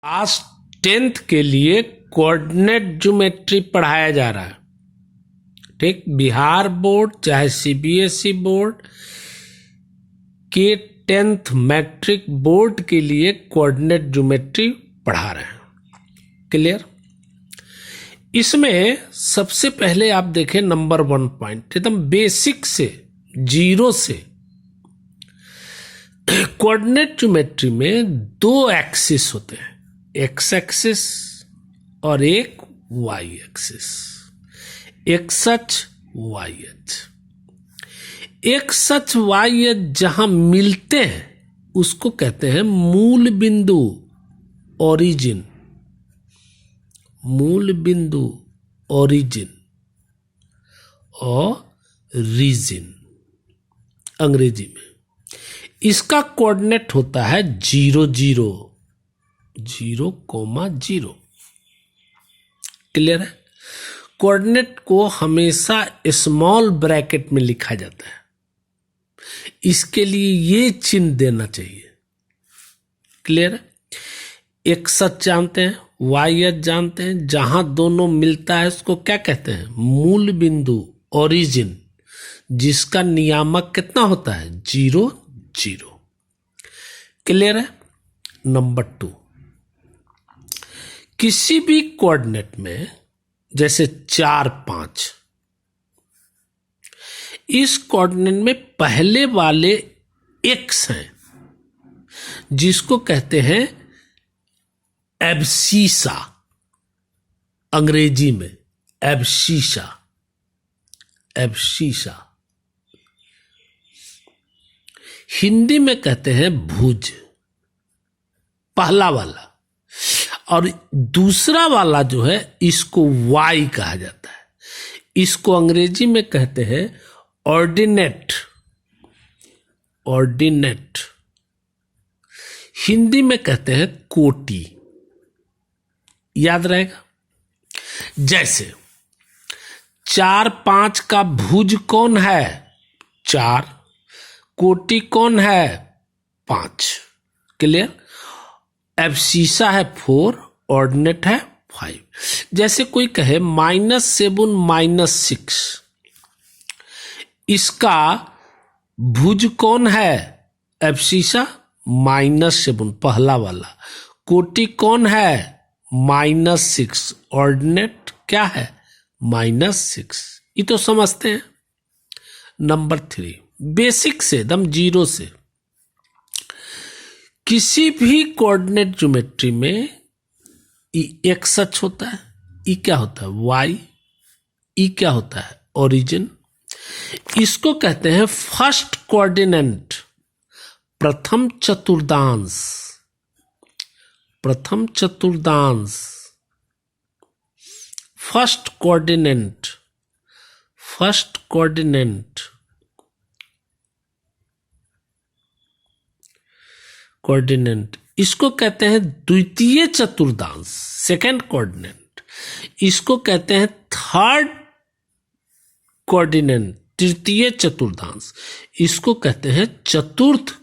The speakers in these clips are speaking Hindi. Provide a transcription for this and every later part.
क्लास 10th के लिए कोऑर्डिनेट ज्योमेट्री पढ़ाया जा रहा है। ठीक, बिहार बोर्ड चाहे सीबीएसई बोर्ड के 10th मैट्रिक बोर्ड के लिए कोऑर्डिनेट ज्योमेट्री पढ़ा रहे हैं। क्लियर? इसमें सबसे पहले आप देखें नंबर 1 पॉइंट, एकदम बेसिक से, जीरो से। कोऑर्डिनेट ज्योमेट्री में दो एक्सिस होते हैं, एक्स एक्सिस और एक वाई एक्सिस, एक्स अक्ष वाई अक्ष। एक्स अक्ष वाई अक्ष जहां मिलते हैं उसको कहते हैं मूल बिंदु, ओरिजिन। मूल बिंदु, ओरिजिन और रीजन अंग्रेजी में। इसका कोऑर्डिनेट होता है 0 0 0,0। क्लियर है? कोऑर्डिनेट को हमेशा स्मॉल ब्रैकेट में लिखा जाता है, इसके लिए ये चिन्ह देना चाहिए। क्लियर है? एक्स अक्ष जानते हैं, वाई अक्ष जानते हैं, जहां दोनों मिलता है उसको क्या कहते हैं? मूल बिंदु, ओरिजिन, जिसका नियामक कितना होता है? 0 0। क्लियर है? नंबर 2, किसी भी कोऑर्डिनेट में जैसे 4 5, इस कोऑर्डिनेट में पहले वाले एक्स हैं जिसको कहते हैं एब्सीसा, अंग्रेजी में एब्सीसा, एब्सीसा। हिंदी में कहते हैं भुज, पहला वाला। और दूसरा वाला जो है इसको वाई कहा जाता है, इसको अंग्रेजी में कहते हैं ऑर्डिनेट, ऑर्डिनेट। हिंदी में कहते हैं कोटि। याद रहेगा? जैसे 4 5 का भुज कौन है? 4। कोटि कौन है? 5। क्लियर? एब्सीसा है 4, ऑर्डिनेट है 5। जैसे कोई कहे -7 -6, इसका भुज कौन है? एब्सीसा -7, पहला वाला। कोटि कौन है? -6, ऑर्डिनेट क्या है? -6। ये तो समझते हैं। नंबर 3, बेसिक से, एकदम जीरो से। किसी भी कोऑर्डिनेट ज्योमेट्री में एक्स अक्ष होता है, ई क्या होता है? वाई, ई क्या होता है? ओरिजिन। इसको कहते हैं फर्स्ट कोऑर्डिनेट, प्रथम चतुर्थांश, प्रथम चतुर्थांश, first coordinate, first coordinate, coordinate. इसको कहते हैं द्वितीय चतुर्थांश, सेकंड कोऑर्डिनेट। इसको कहते हैं थर्ड कोऑर्डिनेट, तृतीय चतुर्थांश। इसको कहते हैं चतुर्थ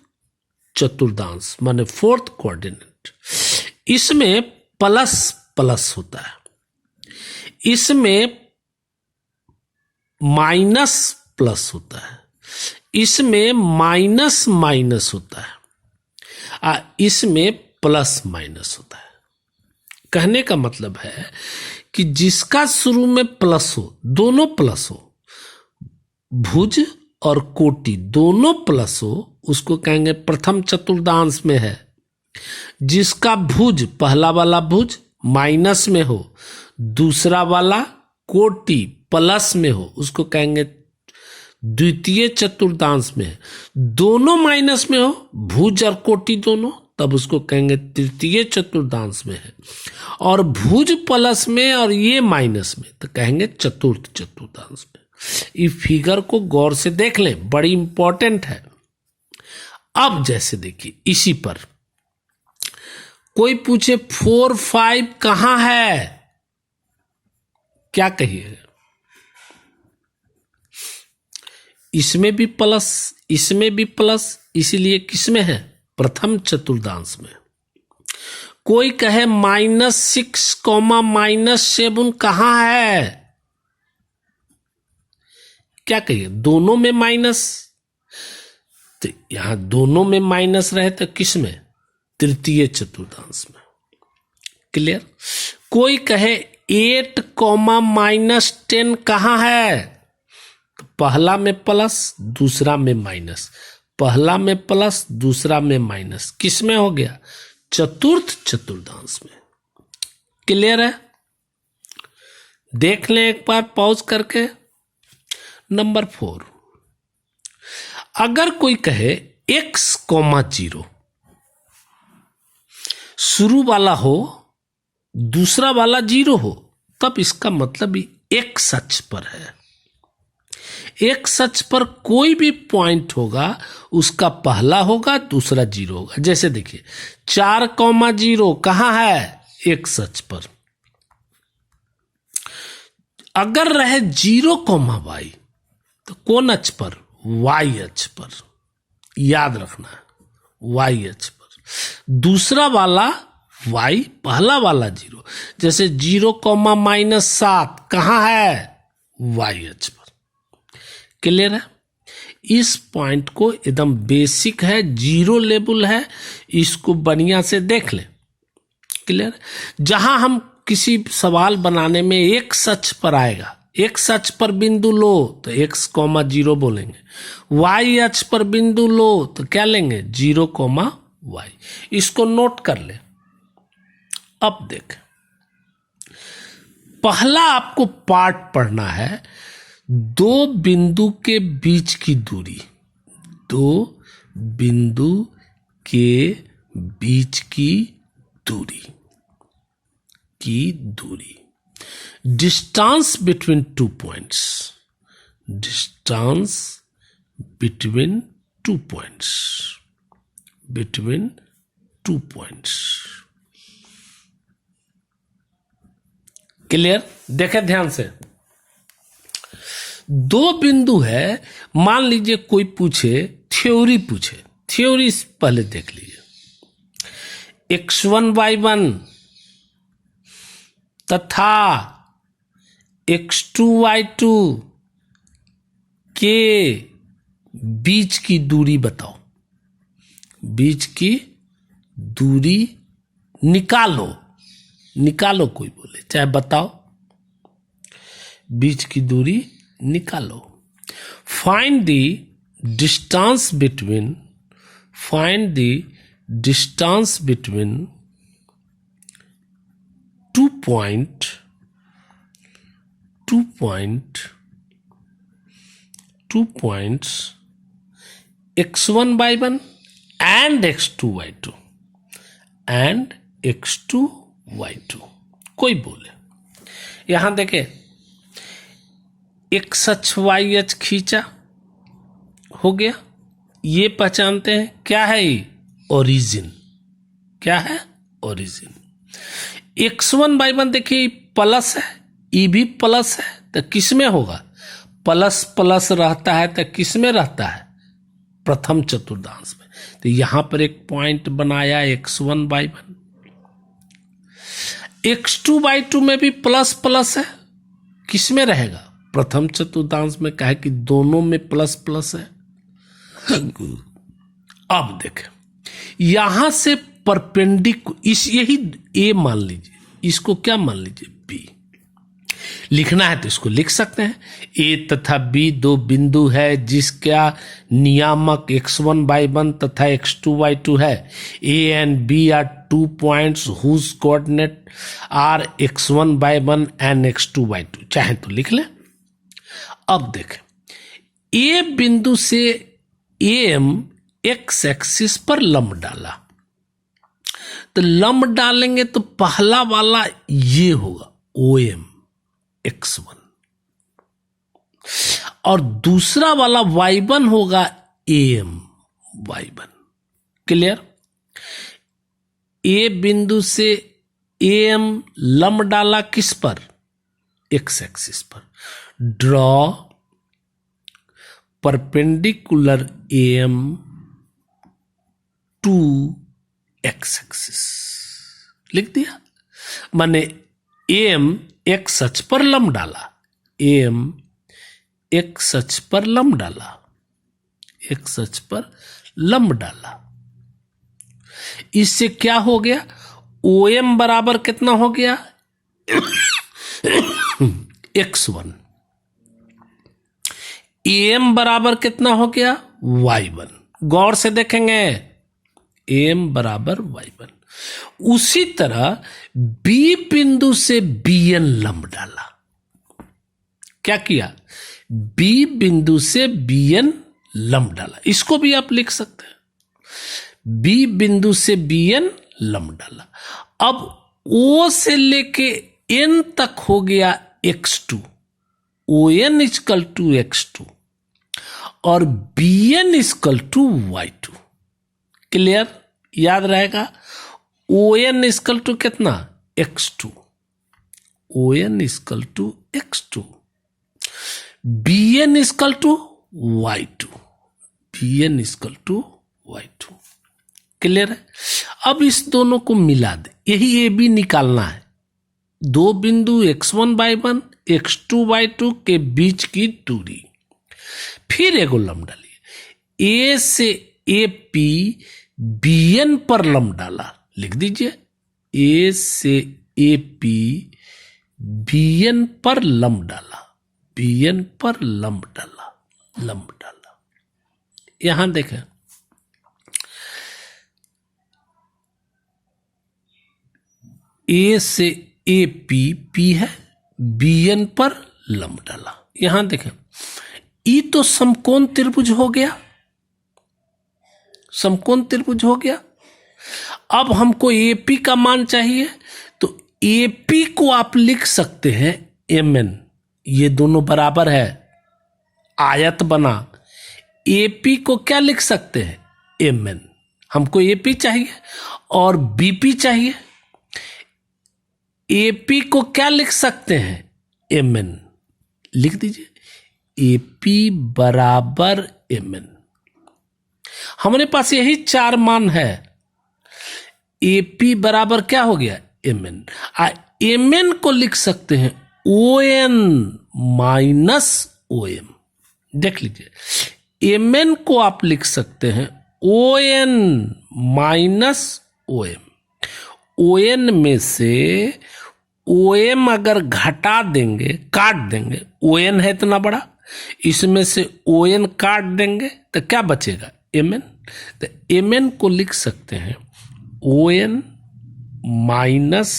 चतुर्थांश, माने फोर्थ कोऑर्डिनेट। इसमें प्लस प्लस होता है, इसमें माइनस प्लस होता है, इसमें माइनस माइनस होता है, इसमें प्लस माइनस होता है। कहने का मतलब है कि जिसका शुरू में प्लस हो, दोनों प्लस हो, भुज और कोटि दोनों प्लस हो, उसको कहेंगे प्रथम चतुर्थांश में है। जिसका भुज, पहला वाला भुज माइनस में हो, दूसरा वाला कोटि प्लस में हो, उसको कहेंगे द्वितीय चतुर्थांश में है। दोनों माइनस में हो, भुज और कोटि दोनों, तब उसको कहेंगे तृतीय चतुर्थांश में है। और भुज प्लस में और ये माइनस में, तो कहेंगे चतुर्थ चतुर्थांश में। इस फिगर को गौर से देख लें, बड़ी इंपॉर्टेंट है। अब जैसे देखिए, इसी पर कोई पूछे 4 5 कहां है, क्या कहिए? इसमें भी प्लस, इसमें भी प्लस, इसीलिए किसमें है? प्रथम चतुर्थांश में। कोई कहे -6, -7 कहां है, क्या कहिए? दोनों में माइनस, तो यहां दोनों में माइनस रहे तो किस में? तृतीय चतुर्थांश में। क्लियर? कोई कहे 8, -10 कहां है, तो पहला में प्लस दूसरा में माइनस, पहला में प्लस दूसरा में माइनस, किस में हो गया? चतुर्थ चतुर्थांश में। क्लियर है? देख लें एक बार पॉज करके। नंबर 4, अगर कोई कहे x, 0 शुरू वाला हो, दूसरा वाला 0 हो, तब इसका मतलब ही x अक्ष पर है। x अक्ष पर कोई भी पॉइंट होगा उसका पहला होगा, दूसरा 0 होगा। जैसे देखिए 4, 0 कहां है? x अक्ष पर। अगर रहे 0, y तो कौन अक्ष पर? y अक्ष पर। याद रखना है, y अक्ष पर। दूसरा वाला y, पहला वाला 0। जैसे 0, -7 कहां है? y अक्ष पर। क्लियर है? इस पॉइंट को एकदम बेसिक है, 0 लेवल है, इसको बढ़िया से देख ले। क्लियर? जहां हम किसी सवाल बनाने में एक सच पर आएगा, एक सच पर बिंदु लो तो x, 0 बोलेंगे, y अक्ष पर बिंदु लो तो क्या लेंगे? 0, y। इसको नोट कर ले। अब देख, पहला आपको पार्ट पढ़ना है, दो बिंदु के बीच की दूरी, दो बिंदु के बीच की दूरी, distance between 2 points, distance between 2 points, between 2 points. Clear? देखें ध्यान से, दो बिंदु है, मान लीजिए कोई पूछे, थ्योरी पूछे, थ्योरी पहले देख लीजिए। x1, y1 तथा x2, y2 के बीच की दूरी बताओ, बीच की दूरी निकालो, निकालो कोई बोले, चाहे बताओ, बीच की दूरी निकालो। Find the distance between, find the distance between 2 points x1, y1 and x2, y2 and x2, y2। कोई बोले, यहां देखे x अक्ष y अक्ष खींचा, हो गया। ये पहचानते हैं क्या है? ये ओरिजिन। क्या है? ओरिजिन। x1, y1 देखिए प्लस है, ये भी प्लस है, तो किस में होगा? प्लस प्लस रहता है तो किस में रहता है? प्रथम चतुर्थांश में। तो यहां पर एक पॉइंट बनाया x1, y1। x2, y2 में भी प्लस प्लस है, किस में रहेगा? प्रथम चतुर्थांश में। कहे कि दोनों में प्लस प्लस है। अब देखें, यहां से परपेंडिकुलर, इस यही ए मान लीजिए, इसको क्या मान लीजिए? बी। लिखना है तो इसको लिख सकते हैं। ए तथा बी दो बिंदु है जिसका नियामक x1, y1 तथा x2, y2 है। A and B are 2 points whose coordinate are x1, y1 and x2, y2। चाहे तो लिख ले। अब देखें, ए बिंदु से एम एक्स एक्सिस पर लंब डाला, तो लंब डालेंगे तो पहला वाला ये होगा OM x1 और दूसरा वाला y1 होगा AM y1। क्लियर? ए बिंदु से AM लंब डाला किस पर? x एक्सिस पर। Draw perpendicular AM to x axis. लिख दिया। माने एम एक्स अक्ष पर लंब डाला, एम एक्स अक्ष पर लंब डाला, एक्स अक्ष पर लंब डाला। इससे क्या हो गया, ओ एम बराबर कितना हो गया, x1, एम बराबर कितना हो गया, y1। गौर से देखेंगे, एम बराबर y1। उसी तरह बी बिंदु से बीएन लंब डाला। क्या किया, बी बिंदु से बीएन लंब डाला। इसको भी आप लिख सकते हैं, बी बिंदु से बीएन लंब डाला। अब ओ से लेके एन तक हो गया x2, O N equal to x2 और B N equal to y2। Clear, याद रहेगा। ओ एन इजकल टू कितना, x2, O N equal to x2, B N equal to y2, B N equal to y2। Clear है। अब इस दोनों को मिला दे, यही ए बी निकालना है। दो बिंदु x1/1 x2/2 के बीच की दूरी। फिर एगो लंब डालिए, ए से ए पी बी एन पर लंब डाला। लिख दीजिए, ए से ए पी बी एन पर लंब डाला, बी एन पर लंब डाला, लंब डाला। यहां देखें, ए से ए पी है, बी एन पर लंब डाला। यहां देखें, ई तो समकोण त्रिभुज हो गया, समकोण त्रिभुज हो गया। अब हमको एपी का मान चाहिए, तो एपी को आप लिख सकते हैं एम एन। ये दोनों बराबर है, आयत बना। एपी को क्या लिख सकते हैं, एम एन। हमको एपी चाहिए और बीपी चाहिए। एपी को क्या लिख सकते हैं, एम एन। लिख दीजिए, एपी बराबर एम एन। हमारे पास यही चार मान है। एपी बराबर क्या हो गया, एम एन। एम एन को लिख सकते हैं O N minus O M. देख लीजिए, एम एन को आप लिख सकते हैं O N minus O M. O N में से ओ एम अगर घटा देंगे, काट देंगे, ओ एन है इतना बड़ा, इसमें से ओ एन काट देंगे तो क्या बचेगा, एम एन। तो एम एन को लिख सकते हैं O N minus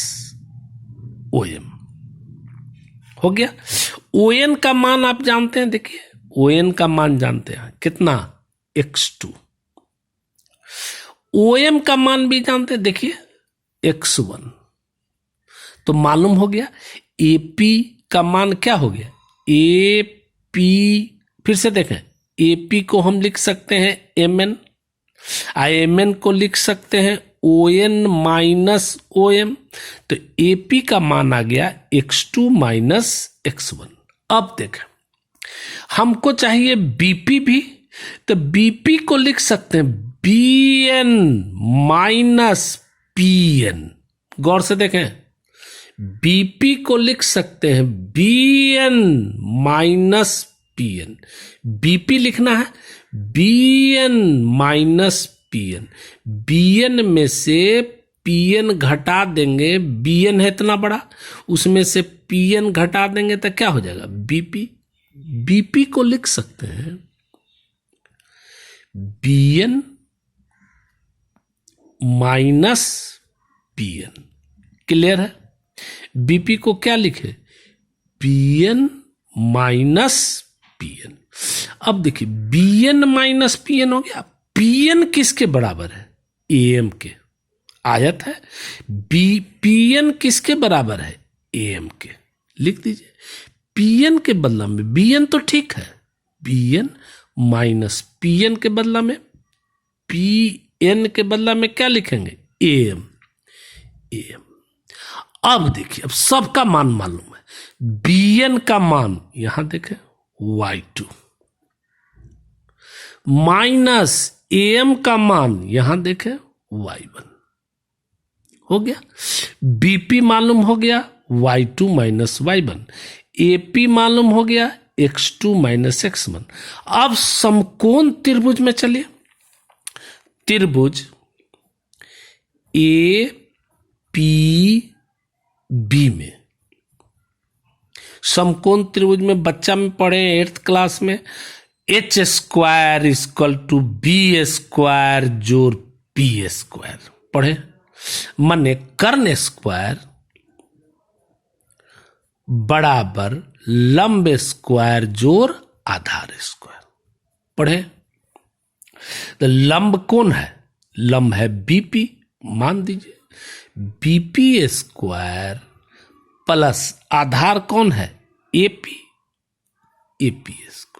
O M. हो गया। ओ एन का मान आप जानते हैं, देखिए ओ एन का मान जानते हैं कितना, x2। ओ एम का मान भी जानते हैं, देखिए x1। तो मालूम हो गया एपी का मान क्या हो गया, एपी। फिर से देखें, एपी को हम लिख सकते हैं एम एन, एम एन को लिख सकते हैं O N minus O M. तो एपी का मान आ गया x2 माइनस x1। अब देखें, हमको चाहिए बीपी भी, तो बीपी को लिख सकते हैं B N minus P N. गौर से देखें, बीपी को लिख सकते हैं B N minus P N. BP लिखना है B N minus P N. B N में से पी एन घटा देंगे, बी एन है इतना बड़ा, उसमें से पी एन घटा देंगे तो क्या हो जाएगा, बीपी। बीपी को लिख सकते हैं B N minus P N. Clear है। बीपी को क्या लिखे, P N minus P N. अब देखिए, B N minus P N हो गया। पी एन किसके बराबर है, ए एम के, आयत है। पी एन किसके बराबर है, ए एम के। लिख दीजिए, पी एन के बदला में बी एन तो ठीक है, B N minus P N के बदला में, पी एन के बदला में क्या लिखेंगे, ए एम, ए एम। अब देखिए, अब सबका मान मालूम है। बी एन का मान यहां देखें y2 माइनस ए एम का मान यहां देखें y1। हो गया। बीपी मालूम हो गया, y2 माइनस y1। एपी मालूम हो गया, x2 माइनस x1। अब समकोण त्रिभुज में चलिए, त्रिभुज ए पी बी में, समकोण त्रिभुज में बच्चा में पढ़े 8th क्लास में, H square equal to B square जोड़ पी स्क्वायर पढ़े। माने कर्ण स्क्वायर बराबर लंब स्क्वायर जोड़ आधार स्क्वायर पढ़े। तो लंब कौन है? लंब है बीपी, मान दीजिए बीपी स्क्वायर प्लस आधार कौन है? AP, AP square.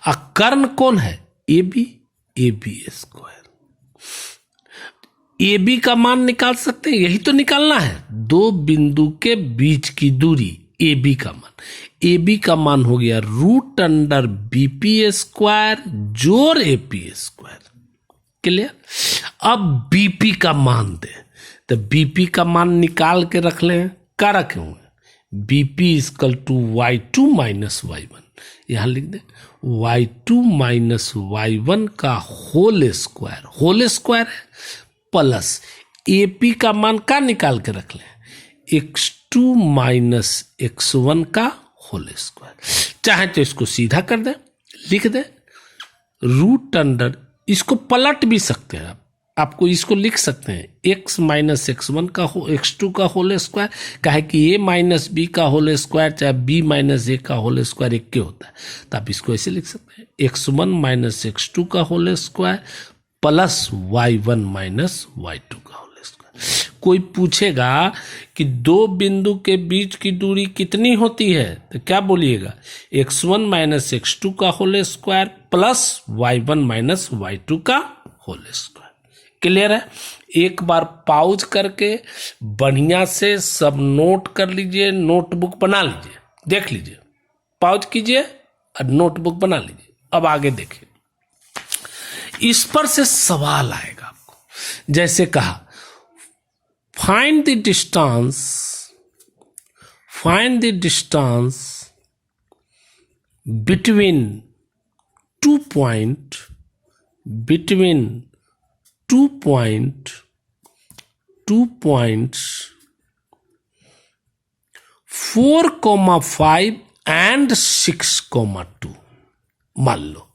और कर्ण कौन है? AB, AB square. एबी का मान निकाल सकते हैं, यही तो निकालना है, दो बिंदु के बीच की दूरी एबी का मान। एबी का मान हो गया रूट अंडर बीपी स्क्वायर जोड़ एपी स्क्वायर। क्लियर? अब बीपी का मान दे, तो बीपी का मान निकाल के रख लें, क्या रखे हुए? BP equal to y2 minus y1, यहां लिख दे y2 माइनस y1 का होल स्क्वायर, होल स्क्वायर है, प्लस एपी का मान का निकाल के रख लें, x2 माइनस x1 का होल स्क्वायर। चाहे तो इसको सीधा कर दे, लिख दे रूट अंडर, इसको पलट भी सकते हैं आपको इसको लिख सकते हैं x माइनस x1 का x2 का होल स्क्वायर, काहे कि a माइनस बी का होल स्क्वायर चाहे b माइनस ए का होल स्क्वायर एक के होता है, तो आप इसको ऐसे लिख सकते हैं x1 माइनस x2 का whole square plus y1 minus y2 का होल स्क्वायर। कोई पूछेगा कि दो बिंदु के बीच की दूरी कितनी होती है, तो क्या बोलिएगा? x1 माइनस x2 का whole square plus y1 minus y2 का होल स्क्वायर। क्लियर है? एक बार पॉज करके बढ़िया से सब नोट कर लीजिए, नोटबुक बना लीजिए, देख लीजिए, पॉज कीजिए और नोटबुक बना लीजिए। अब आगे देखिए, इस पर से सवाल आएगा आपको, जैसे कहा find the distance between two points 4,5 and 6,2। मान लो,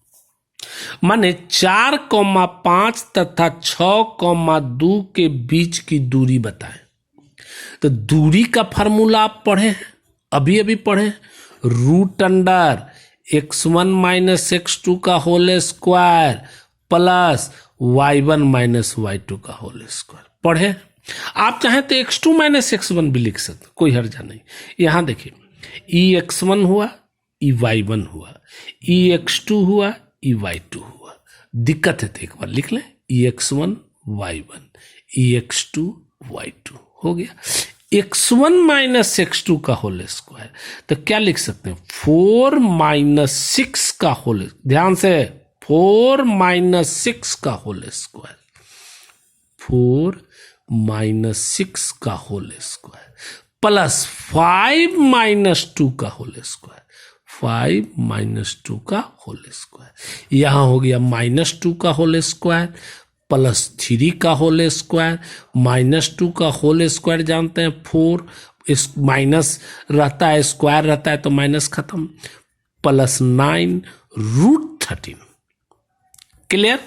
माने 4,5 तथा 6,2 के बीच की दूरी बताएं। तो दूरी का फार्मूला आप पढ़े हैं, अभी पढ़े, root under x1 minus x2 का whole square plus y1 minus y2 का होल स्क्वायर पढ़े। आप चाहें तो x2 माइनस x1 भी लिख सकते, कोई हर्जा नहीं। यहां देखिए, ई x1 हुआ, ई y1 हुआ, ई x2 हुआ, ई y2 हुआ। दिक्कत है तो एक बार लिख लें, ई x1 y1, ई x2 y2 हो गया। x1 माइनस x2 का होल स्क्वायर, तो क्या लिख सकते हैं? 4 माइनस 6 का होल, ध्यान से 4 माइनस 6 का होल स्क्वायर, 4 माइनस 6 का होल स्क्वायर प्लस 5 माइनस 2 का होल स्क्वायर, 5 माइनस 2 का होल स्क्वायर। यहां हो गया माइनस 2 का होल स्क्वायर प्लस 3 का होल स्क्वायर, माइनस 2 का होल स्क्वायर जानते हैं 4, इस माइनस रहता है, स्क्वायर रहता है तो माइनस खत्म, प्लस 9 रूट 13। क्लियर?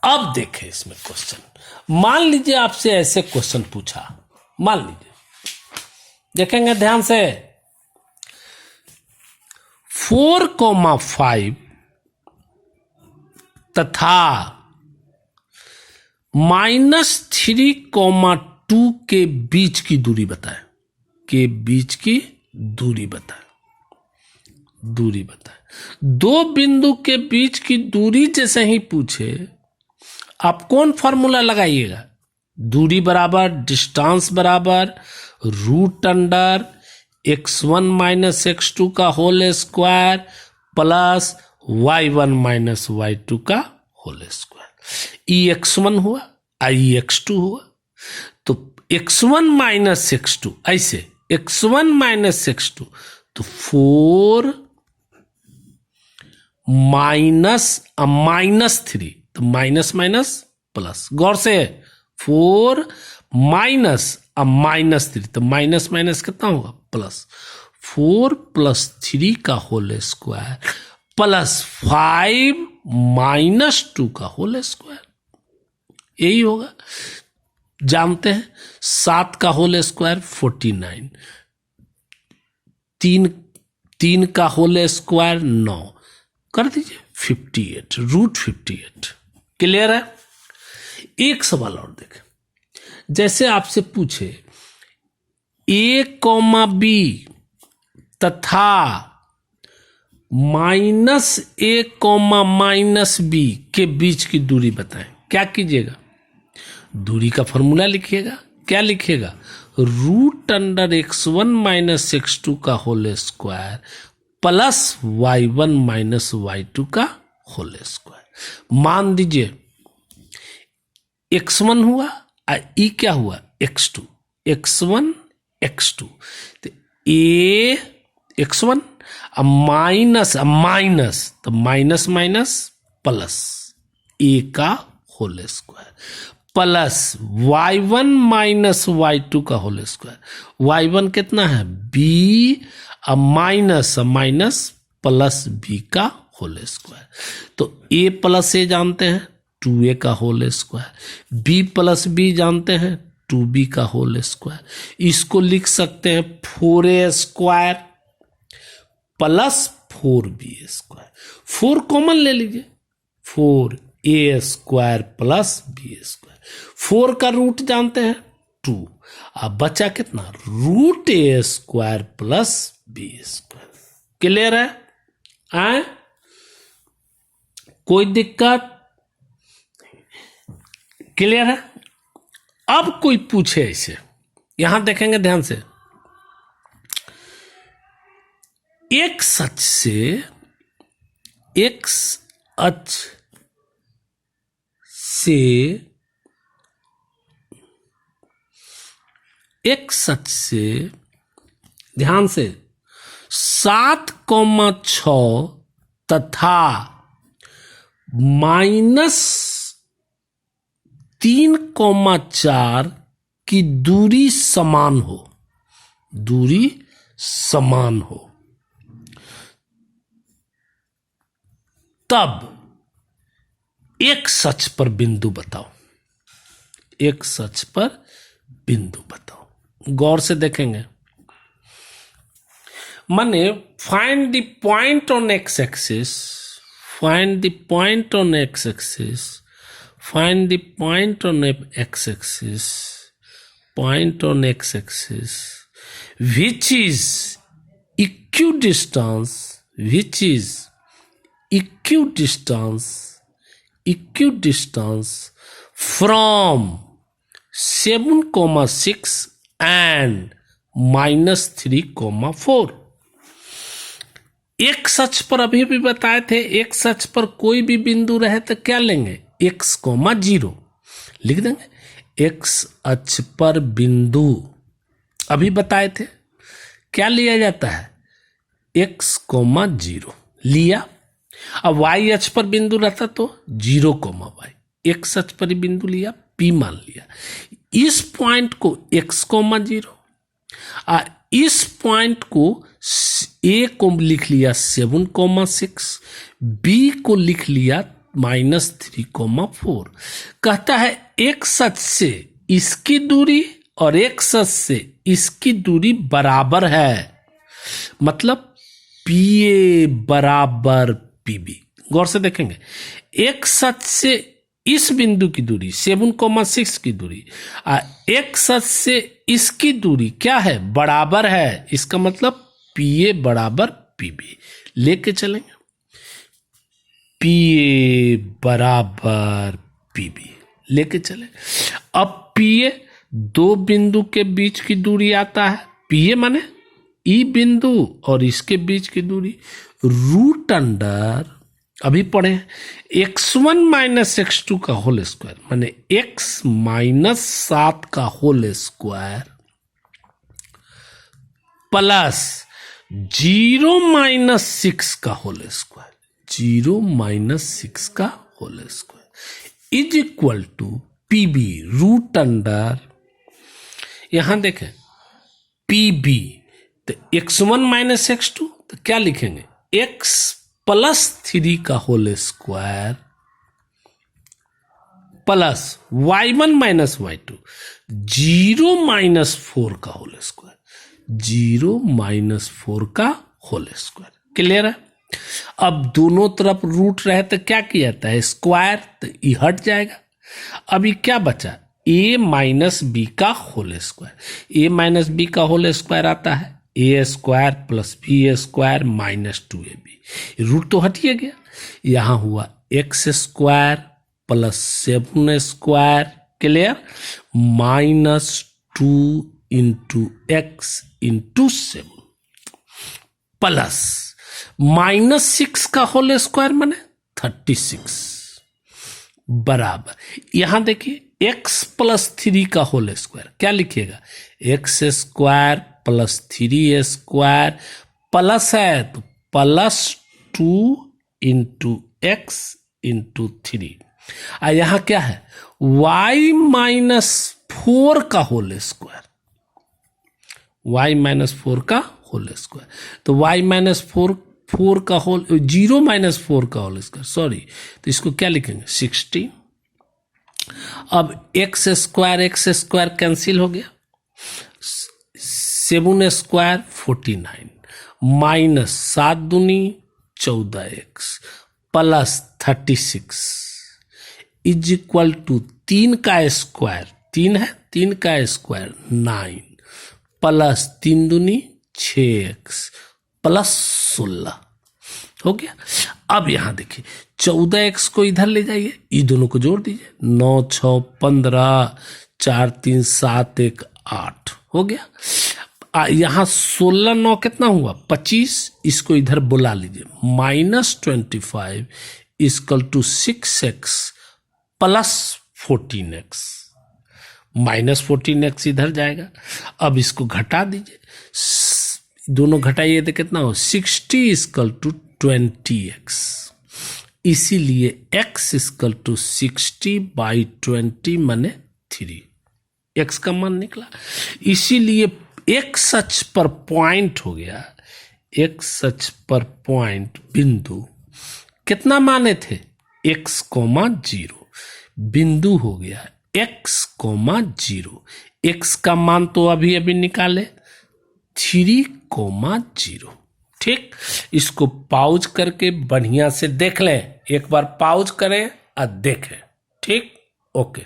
अब देखें इसमें क्वेश्चन, मान लीजिए आपसे ऐसे क्वेश्चन पूछा, मान लीजिए, देखेंगे ध्यान से, 4,5 तथा -3,2 के बीच की दूरी बताएं, के बीच की दूरी बताएं, दूरी बताएं। दो बिंदु के बीच की दूरी जैसे ही पूछे, आप कौन फॉर्मूला लगाइएगा? दूरी बराबर डिस्टेंस बराबर root under x1 minus x2 का whole square plus y1 minus y2 का होल स्क्वायर। ई x1 हुआ, आई x2 हुआ, तो x1 माइनस x2, ऐसे x1 माइनस x2, तो 4 -3, तो माइनस माइनस प्लस, गौर से 4 -3, तो माइनस माइनस कितना होगा प्लस, 4 + 3 का होल स्क्वायर प्लस 5 - 2 का होल स्क्वायर, यही होगा। जानते हैं 7 का होल स्क्वायर 49, 3 का होल स्क्वायर 9, कर दीजिए 58, √58। क्लियर है। एक सवाल और देखें, जैसे आपसे पूछे a, b तथा -a, -b के बीच की दूरी बताएं, क्या कीजिएगा? दूरी का फॉर्मूला लिखिएगा। क्या लिखिएगा? √(x1 - x2) का whole square plus y1 - y2 का होल स्क्वायर। मान दीजिए x1 हुआ और e क्या हुआ? x2, x1 x2, तो a x1 माइनस तो माइनस माइनस प्लस a का whole square plus y1 - y2 का होल स्क्वायर। y1 कितना है? b माइनस प्लस b का होल स्क्वायर। तो a प्लस a जानते हैं 2a का whole square, b plus b जानते हैं 2b का होल स्क्वायर। इसको लिख सकते हैं 4a square plus 4b square. 4 common ले लीजिए, 4a square plus b square. 4 का रूट जानते हैं 2, अब बचा कितना? √a square plus b square. Clear है? आए कोई दिक्कत? क्लियर है। अब कोई पूछे ऐसे, यहां देखेंगे ध्यान से, एक्स अक्ष से ध्यान से 7,6 तथा -3,4 की दूरी समान हो, तब एक सच पर बिंदु बताओ। गौर से देखेंगे, माने find the point on x axis, find the point on x-axis, which is equidistance from 7,6 and -3,4। एक सच पर अभी भी बताए थे, एक सच पर कोई भी बिंदु रहे तो क्या लेंगे? x, 0 लिख देंगे। x अक्ष पर बिंदु अभी बताए थे, क्या लिया जाता है? x, 0 लिया। अब y अक्ष पर बिंदु रहता तो 0, y। x अक्ष पर बिंदु लिया, p मान लिया। इस पॉइंट को x, 0, इस पॉइंट को a को लिख लिया 7,6, b को लिख लिया -3,4। कहता है एक सच से इसकी दूरी और एक सच से इसकी दूरी बराबर है, मतलब PA बराबर PB। गौर से देखेंगे, एक सच से इस बिंदु की दूरी 7,6 की दूरी, एक सच से इसकी दूरी क्या है? बराबर है। इसका मतलब PA बराबर PB लेके चलेंगे। PA बराबर PB लेके चले। अब PA दो बिंदु के बीच की दूरी आता है। PA माने E बिंदु और इसके बीच की दूरी, √√a अभी पढ़े x1 माइनस x2 का होल स्क्वायर माने x माइनस 7 का होल स्क्वायर प्लस 0 माइनस 6 का होल स्क्वायर, 0 माइनस 6 का whole square is equal to PB root under, यहां देखें पीबी तो x1 माइनस x2 तो क्या लिखेंगे x प्लस 3 का whole square plus y1 minus y2 0 minus 4 का होल स्क्वायर, 0 माइनस 4 का होल स्क्वायर। क्लियर है? अब दोनों तरफ रूट रहे तो क्या किया जाता है स्क्वायर, तो ये हट जाएगा। अभी क्या बचा a माइनस बी का whole square, a minus B का होल स्क्वायर आता है A square plus B square minus 2ab, root तो हटिए गया। यहां हुआ X square plus 7 square, clear, minus 2 into X into 7 plus minus 6 का होल स्क्वायर माने 36 बराबर, यहां देखिए x प्लस 3 का होल स्क्वायर क्या लिखिएगा x square plus 3 square plus है तो प्लस 2 इंटू एक्स इंटू 3, यहां क्या है y माइनस 4 का होल स्क्वायर, y माइनस 4 का होल स्क्वायर, तो y माइनस 4 का होल 0 माइनस 4 का होल स्क्वायर, सॉरी, तो इसको क्या लिखेंगे 16। अब एक्स स्क्वायर कैंसिल हो गया, 7 स्क्वायर 49 माइनस 7 दूनी 14x plus 36 is equal to 3 का स्क्वायर 3 है, 3 का स्क्वायर 9 प्लस 3 दूनी 6x प्लस 16 हो गया। अब यहां देखिए 14x को इधर ले जाइए, ये दोनों को जोड़ दीजिए, 9 6 15 4 3 7 1 8 हो गया। यहां 16 9 कितना हुआ 25, इसको इधर बुला लीजिए, minus 25 equal to 6x plus 14x, minus 14x इधर जाएगा। अब इसको घटा दीजिए, दोनों घटाइए तो कितना हो 60 इक्वल टू 20x, इसीलिए x इक्वल टू 60 बाई 20 माने 3, x का मान निकला। इसीलिए x अक्ष पर पॉइंट हो गया, x अक्ष पर पॉइंट बिंदु कितना माने थे x, 0 बिंदु हो गया x, 0, x का मान तो अभी अभी निकाले 3, 0। ठीक, इसको पाउज करके बढ़िया से देख लें, एक बार पाउज करें और देखें। ठीक, ओके।